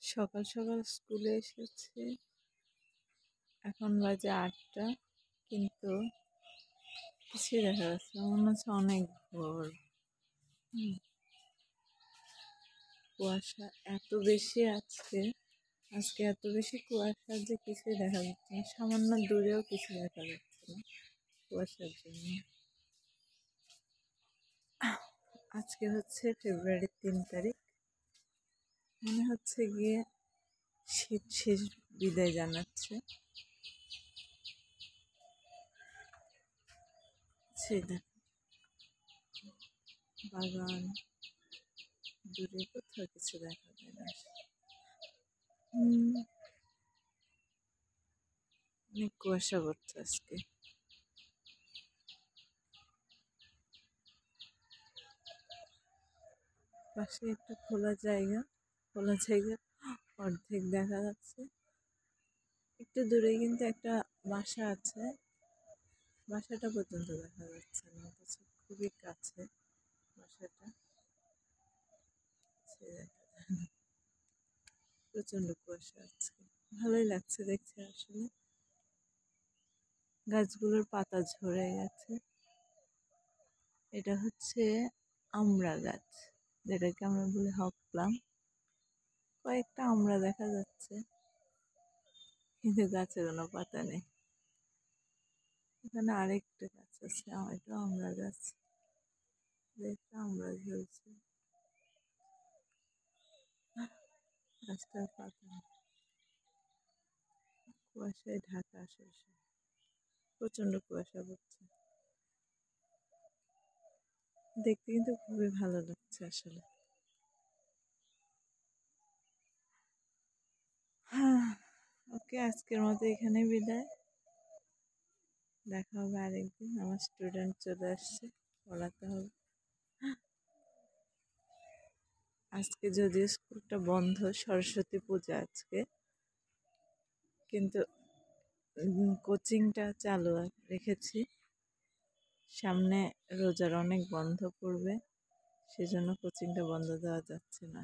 সকাল সকাল স্কুলে এসেছি, এখন বাজে 8টা, কিন্তু কিছুই দেখা যাচ্ছে না, মনে হচ্ছে অনেক ভোর। কুয়াশা এত বেশি আজকে এত বেশি কুয়াশা যে কিছুই দেখা যাচ্ছে না, সামান্য দূরেও কিছু দেখা যাচ্ছে না কুয়াশার জন্য। আজকে হচ্ছে ফেব্রুয়ারির 3 তারিখ, মনে হচ্ছে গিয়ে শীত শেষ বিদায় জানাচ্ছে। বাগান, দূরে কোথাও কিছু দেখা যায় না। অনেক কুয়াশা পড়ছে আজকে। পাশে একটা খোলা জায়গা অর্ধেক দেখা যাচ্ছে। একটু দূরে কিন্তু একটা বাসা আছে, বাসাটা পর্যন্ত দেখা যাচ্ছে না, অথচ খুবই কাছে বাসাটা। প্রচন্ড কুয়াশা আজকে, ভালোই লাগছে দেখতে। আসলে গাছগুলোর পাতা ঝরে গেছে। এটা হচ্ছে আমড়া গাছ, যেটাকে আমরা বলি হক প্লাম। কয়েকটা আমড়া দেখা যাচ্ছে, কিন্তু গাছে কোনো পাতা নেই। এখানে আরেকটা গাছ আছে, এটা আমড়া গাছ, একটা আমড়া ঝরছে, গাছটার পাতা নেই। কুয়াশায় ঢাকা, আসলে প্রচন্ড কুয়াশা পড়ছে। দেখতে কিন্তু খুবই ভালো লাগছে আসলে। ওকে, আজকের মতো এখানে বিদায়। দেখা হবে আরেকদিন। আমার স্টুডেন্ট চলে আসছে, পড়াতে হবে। আজকে যদিও স্কুলটা বন্ধ, সরস্বতী পূজা আজকে, কিন্তু কোচিংটা চালু রেখেছি। সামনে রোজার অনেক বন্ধ পড়বে, সেজন্য কোচিংটা বন্ধ দেওয়া যাচ্ছে না।